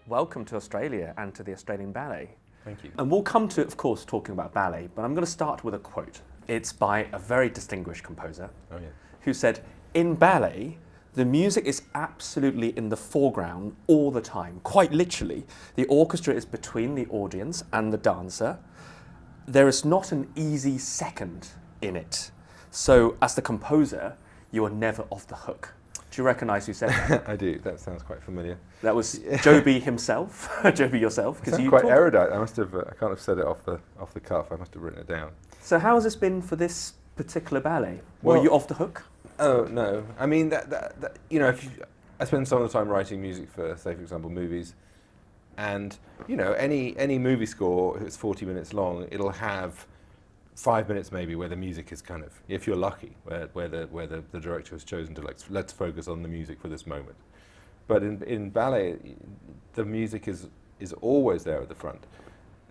welcome to Australia and to the Australian Ballet. Thank you. And we'll come to, of course, talking about ballet, but I'm going to start with a quote. It's by a very distinguished composer who said, "In ballet, the music is absolutely in the foreground all the time. Quite literally, the orchestra is between the audience and the dancer. There is not an easy second in it. So as the composer, you are never off the hook." Do you recognise who said that? I do. That sounds quite familiar. That was Joby himself, Joby yourself. Because you quite erudite. I must have. I can't have said it off the cuff. I must have written it down. So how has this been for this particular ballet? Were you off the hook? Oh no. I mean that you know, I spend some of the time writing music for, say, for example, movies, and you know, any movie score, if it's 40 minutes long, it'll have 5 minutes maybe where the music is kind of, if you're lucky, where the director has chosen to, like, let's focus on the music for this moment. But in ballet, the music is always there at the front,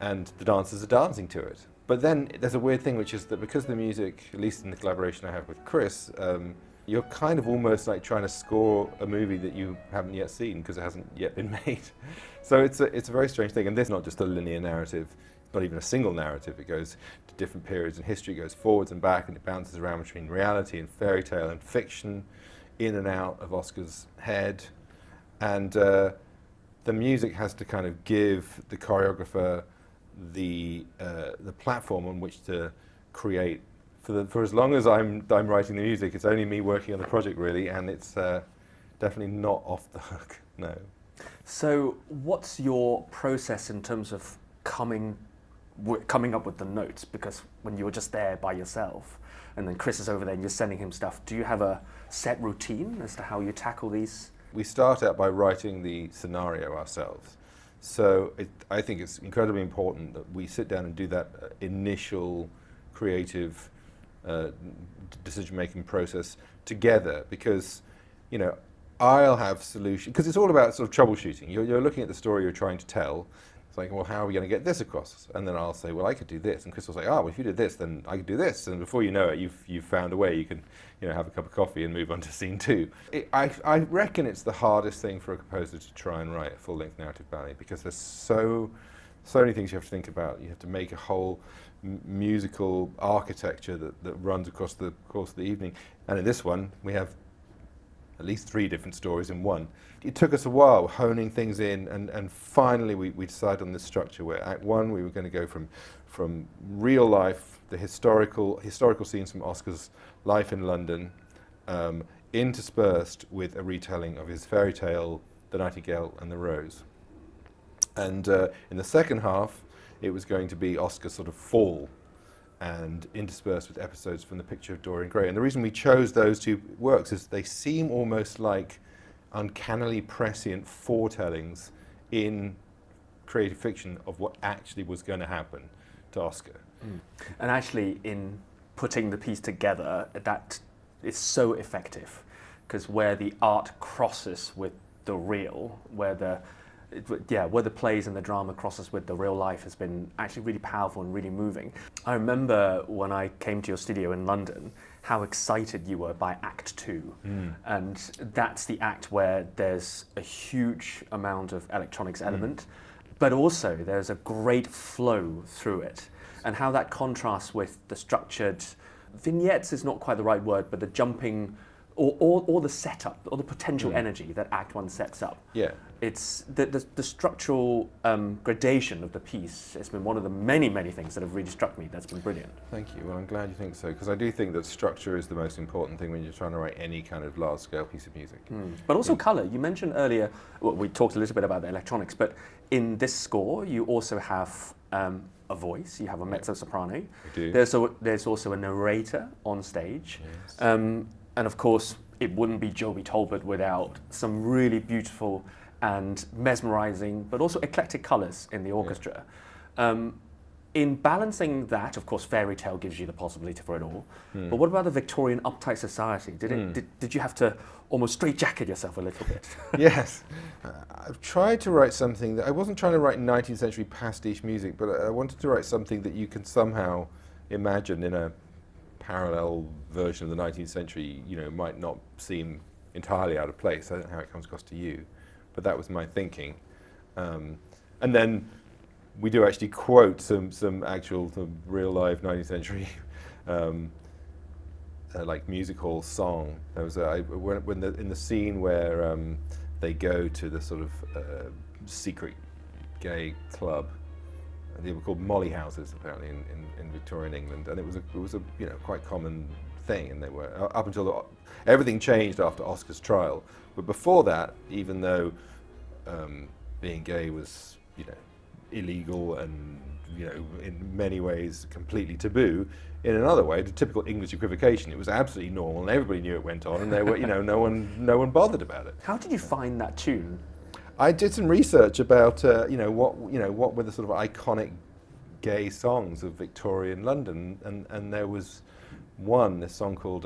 and the dancers are dancing to it. But then there's a weird thing, which is that because the music, at least in the collaboration I have with Chris, you're kind of almost like trying to score a movie that you haven't yet seen because it hasn't yet been made. So it's a very strange thing, and this is not just a linear narrative. Not even a single narrative. It goes to different periods in history, it goes forwards and back, and it bounces around between reality and fairy tale and fiction, in and out of Oscar's head. And the music has to kind of give the choreographer the platform on which to create. For as long as I'm writing the music, it's only me working on the project really, and it's definitely not off the hook, no. So what's your process in terms of coming up with the notes? Because when you're just there by yourself and then Chris is over there and you're sending him stuff, do you have a set routine as to how you tackle these? We start out by writing the scenario ourselves. So I think it's incredibly important that we sit down and do that initial creative decision-making process together, because, you know, I'll have solutions, because it's all about sort of troubleshooting. You're looking at the story you're trying to tell. It's like, well, how are we going to get this across? And then I'll say, well, I could do this. And Chris will say, well, if you did this, then I could do this. And before you know it, you've found a way. You can, you know, have a cup of coffee and move on to scene two. I reckon it's the hardest thing for a composer to try and write a full-length narrative ballet, because there's so many things you have to think about. You have to make a whole musical architecture that runs across the course of the evening. And in this one, we have at least 3 different stories in one. It took us a while honing things in, and finally we decided on this structure where Act 1 we were going to go from real life, the historical scenes from Oscar's life in London, interspersed with a retelling of his fairy tale, The Nightingale and the Rose. And in the second half, it was going to be Oscar's sort of fall, and interspersed with episodes from The Picture of Dorian Gray. And the reason we chose those 2 works is they seem almost like uncannily prescient foretellings in creative fiction of what actually was going to happen to Oscar. Mm. And actually, in putting the piece together, that is so effective, because where the art crosses with the real, where the plays and the drama crosses with the real life has been actually really powerful and really moving. I remember when I came to your studio in London, how excited you were by Act 2. And that's the act where there's a huge amount of electronics element, but also there's a great flow through it. And how that contrasts with the structured vignettes is not quite the right word, but the jumping or the setup, or the potential energy that Act 1 sets up. Yeah. It's the structural gradation of the piece. It's been one of the many things that have really struck me. That's been brilliant. Thank you. Well, I'm glad you think so, because I do think that structure is the most important thing when you're trying to write any kind of large-scale piece of music. But also colour. You mentioned earlier, well, we talked a little bit about the electronics, but in this score you also have a voice. You have a mezzo-soprano. I do. There's also a narrator on stage. Yes. And of course, it wouldn't be Joby Talbot without some really beautiful and mesmerizing, but also eclectic colours in the orchestra. In balancing that, of course, fairy tale gives you the possibility for it all. But what about the Victorian uptight society? Did you have to almost straitjacket yourself a little bit? Yes. I've tried to write something that I wasn't trying to write 19th century pastiche music, but I wanted to write something that you can somehow imagine in a parallel version of the 19th century, you know, might not seem entirely out of place. I don't know how it comes across to you, but that was my thinking. And then we do actually quote some actual real life 19th century like music hall song. There was in the scene where they go to the sort of secret gay club. They were called molly houses apparently in Victorian England, and it was a quite common thing. And they were up until everything changed after Oscar's trial. But before that, even though being gay was illegal and in many ways completely taboo, in another way, the typical English equivocation, it was absolutely normal, and everybody knew it went on, and they were no one bothered about it. How did you find that tune? I did some research about what were the sort of iconic gay songs of Victorian London, and there was this song called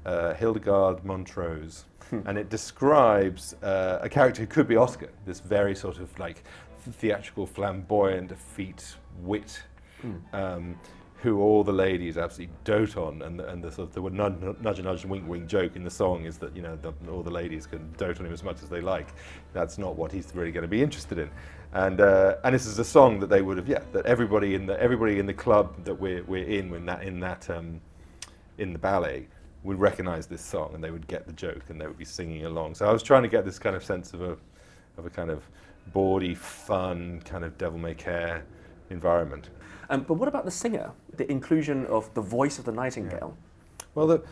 Hildegard Montrose, and it describes a character who could be Oscar, this very sort of like theatrical, flamboyant, effete wit, who all the ladies absolutely dote on, and the sort of the nudge and wink wink joke in the song is that all the ladies can dote on him as much as they like. That's not what he's really going to be interested in, and this is a song that they would have that everybody in the club that we're in the ballet would recognise this song, and they would get the joke, and they would be singing along. So I was trying to get this kind of sense of a kind of bawdy, fun, kind of devil-may-care environment. But what about the singer? The inclusion of the voice of the nightingale. Yeah. Well,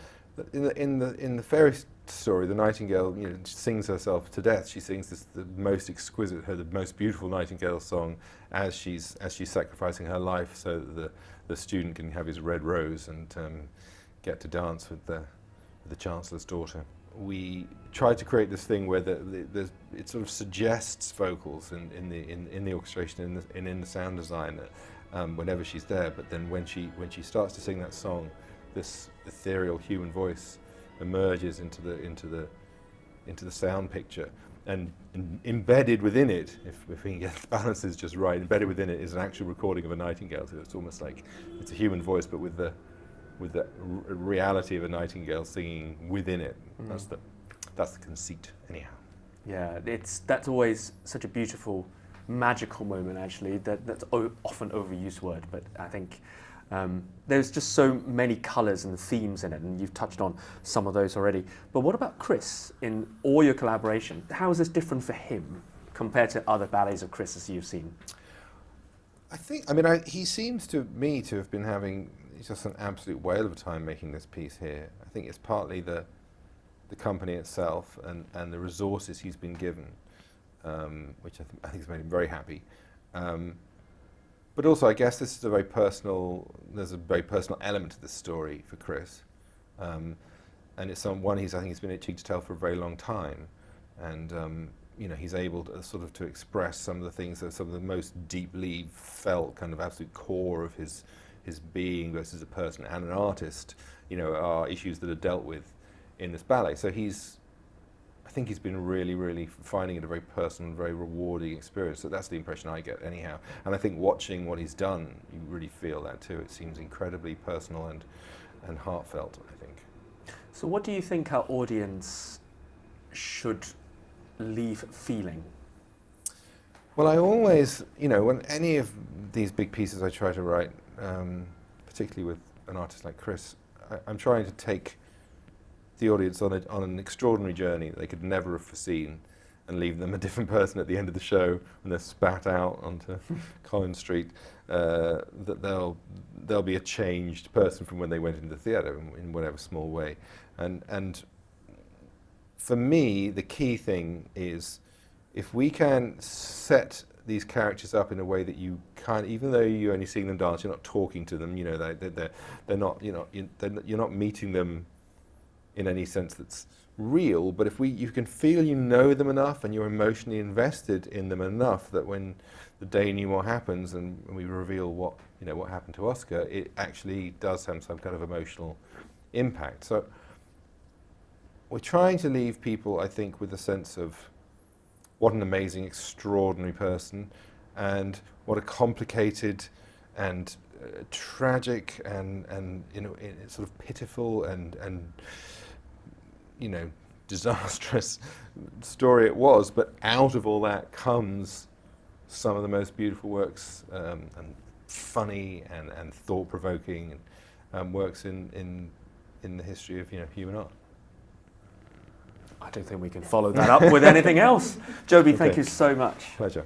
in the fairy story, the nightingale sings herself to death. She sings the most exquisite, the most beautiful nightingale song as she's sacrificing her life so that the student can have his red rose and get to dance with the Chancellor's daughter. We tried to create this thing where it sort of suggests vocals in the orchestration and in the sound design whenever she's there. But then when she starts to sing that song, this ethereal human voice emerges into the sound picture, and embedded within it, if we can get the balances just right, embedded within it is an actual recording of a nightingale. So it's almost like it's a human voice, but with the reality of a nightingale singing within it. That's the conceit, anyhow. Yeah, that's always such a beautiful, magical moment. Actually, that's often overused word, but I think there's just so many colours and themes in it, and you've touched on some of those already. But what about Chris in all your collaboration? How is this different for him compared to other ballets of Chris's you've seen? He seems to me to have been having just an absolute whale of a time making this piece here. I think it's partly the company itself and the resources he's been given, which I think has made him very happy. But also, I guess there's a very personal element to this story for Chris, and it's one I think he's been itching to tell for a very long time, and he's able to sort of to express some of the things that some of the most deeply felt kind of absolute core of his being, both as a person and an artist, are issues that are dealt with in this ballet. So I think he's been really, really finding it a very personal and very rewarding experience. So that's the impression I get anyhow. And I think watching what he's done, you really feel that too. It seems incredibly personal and heartfelt, I think. So what do you think our audience should leave feeling? Well, I always, when any of these big pieces I try to write, particularly with an artist like Chris, I'm trying to take the audience on an extraordinary journey that they could never have foreseen, and leave them a different person at the end of the show when they're spat out onto Collins Street. That they'll be a changed person from when they went into the theatre in whatever small way. And for me, the key thing is if we can set these characters up in a way that you can't, even though you're only seeing them dance, you're not talking to them. They're not. You're not meeting them in any sense that's real. But if you can feel you know them enough, and you're emotionally invested in them enough that when the denouement happens and we reveal what happened to Oscar, it actually does have some kind of emotional impact. So we're trying to leave people, I think, with a sense of what an amazing, extraordinary person, and what a complicated and tragic and sort of pitiful and disastrous story it was. But out of all that comes some of the most beautiful works and funny and thought-provoking works in the history of human art. I don't think we can follow that up with anything else. Joby, thank you so much. Pleasure.